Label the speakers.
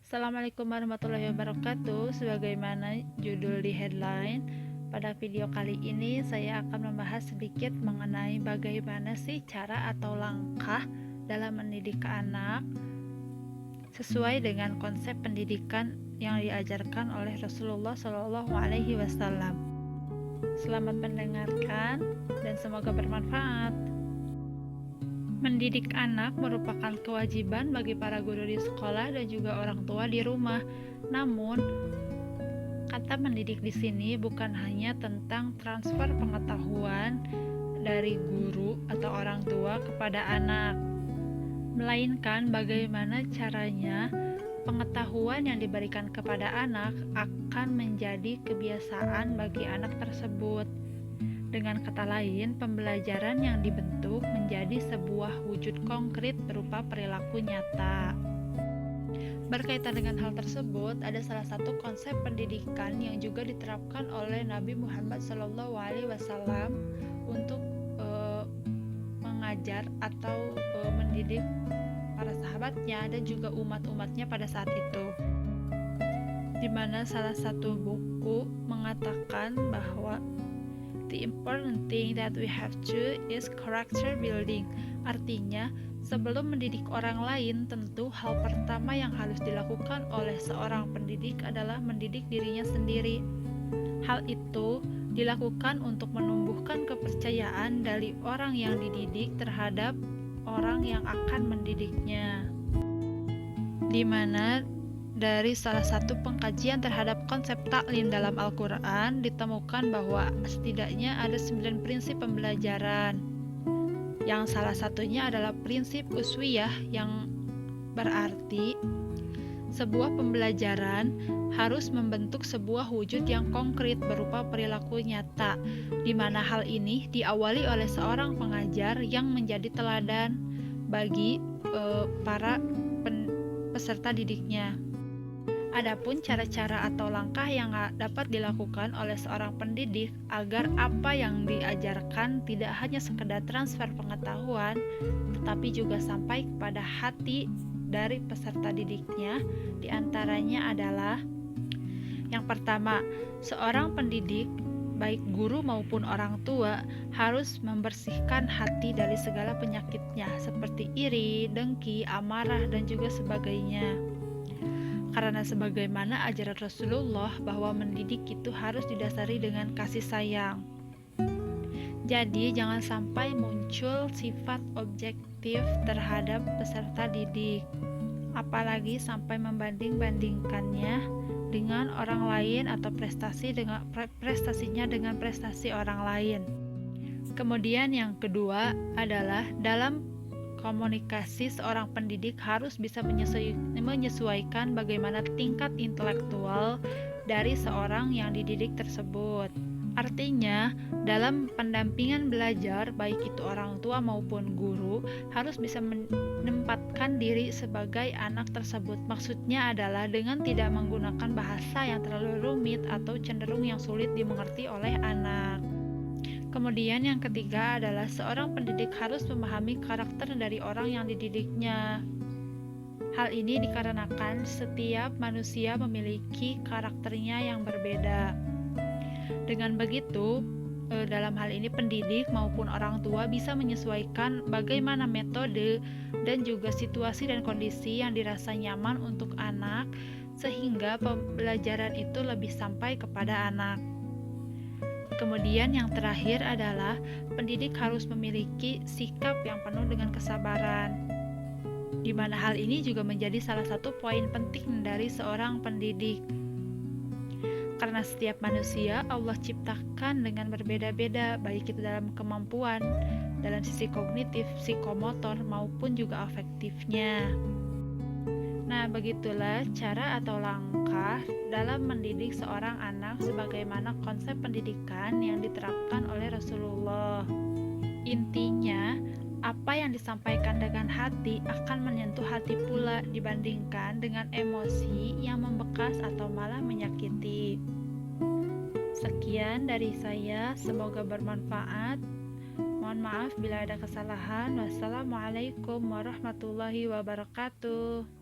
Speaker 1: Assalamualaikum warahmatullahi wabarakatuh. Sebagaimana judul di headline, pada video kali ini saya akan membahas sedikit mengenai bagaimana sih cara atau langkah dalam mendidik anak sesuai dengan konsep pendidikan yang diajarkan oleh Rasulullah Shallallahu Alaihi Wasallam. Selamat mendengarkan dan semoga bermanfaat. Mendidik anak merupakan kewajiban bagi para guru di sekolah dan juga orang tua di rumah. Namun, kata mendidik di sini bukan hanya tentang transfer pengetahuan dari guru atau orang tua kepada anak, melainkan bagaimana caranya pengetahuan yang diberikan kepada anak akan menjadi kebiasaan bagi anak tersebut. Dengan kata lain, pembelajaran yang dibentuk menjadi sebuah wujud konkret berupa perilaku nyata. Berkaitan dengan hal tersebut, ada salah satu konsep pendidikan yang juga diterapkan oleh Nabi Muhammad SAW untuk mengajar atau mendidik para sahabatnya dan juga umat-umatnya pada saat itu. Di mana salah satu buku mengatakan bahwa the important thing that we have to is character building. Artinya, sebelum mendidik orang lain, tentu hal pertama yang harus dilakukan oleh seorang pendidik adalah mendidik dirinya sendiri. Hal itu dilakukan untuk menumbuhkan kepercayaan dari orang yang dididik terhadap orang yang akan mendidiknya. Di mana dari salah satu pengkajian terhadap konsep taklim dalam Al-Quran ditemukan bahwa setidaknya ada 9 prinsip pembelajaran, yang salah satunya adalah prinsip uswiyah, yang berarti sebuah pembelajaran harus membentuk sebuah wujud yang konkret berupa perilaku nyata, di mana hal ini diawali oleh seorang pengajar yang menjadi teladan bagi para peserta didiknya. Adapun cara-cara atau langkah yang dapat dilakukan oleh seorang pendidik agar apa yang diajarkan tidak hanya sekedar transfer pengetahuan, tetapi juga sampai kepada hati dari peserta didiknya, diantaranya adalah: yang pertama, seorang pendidik, baik guru maupun orang tua, harus membersihkan hati dari segala penyakitnya, seperti iri, dengki, amarah, dan juga sebagainya. Karena sebagaimana ajaran Rasulullah bahwa mendidik itu harus didasari dengan kasih sayang. Jadi jangan sampai muncul sifat objektif terhadap peserta didik, apalagi sampai membanding-bandingkannya dengan orang lain atau prestasinya dengan prestasi orang lain. Kemudian yang kedua adalah dalam komunikasi, seorang pendidik harus bisa menyesuaikan bagaimana tingkat intelektual dari seorang yang dididik tersebut. Artinya, dalam pendampingan belajar, baik itu orang tua maupun guru, harus bisa menempatkan diri sebagai anak tersebut. Maksudnya adalah dengan tidak menggunakan bahasa yang terlalu rumit atau cenderung yang sulit dimengerti oleh anak. Kemudian yang ketiga adalah seorang pendidik harus memahami karakter dari orang yang dididiknya. Hal ini dikarenakan setiap manusia memiliki karakternya yang berbeda. Dengan begitu, dalam hal ini pendidik maupun orang tua bisa menyesuaikan bagaimana metode dan juga situasi dan kondisi yang dirasa nyaman untuk anak, sehingga pembelajaran itu lebih sampai kepada anak. Kemudian yang terakhir adalah pendidik harus memiliki sikap yang penuh dengan kesabaran, di mana hal ini juga menjadi salah satu poin penting dari seorang pendidik. Karena setiap manusia Allah ciptakan dengan berbeda-beda, baik itu dalam kemampuan, dalam sisi kognitif, psikomotor, maupun juga afektifnya. Nah, begitulah cara atau langkah dalam mendidik seorang anak sebagaimana konsep pendidikan yang diterapkan oleh Rasulullah. Intinya, apa yang disampaikan dengan hati akan menyentuh hati pula dibandingkan dengan emosi yang membekas atau malah menyakiti. Sekian dari saya, semoga bermanfaat. Mohon maaf bila ada kesalahan. Wassalamualaikum warahmatullahi wabarakatuh.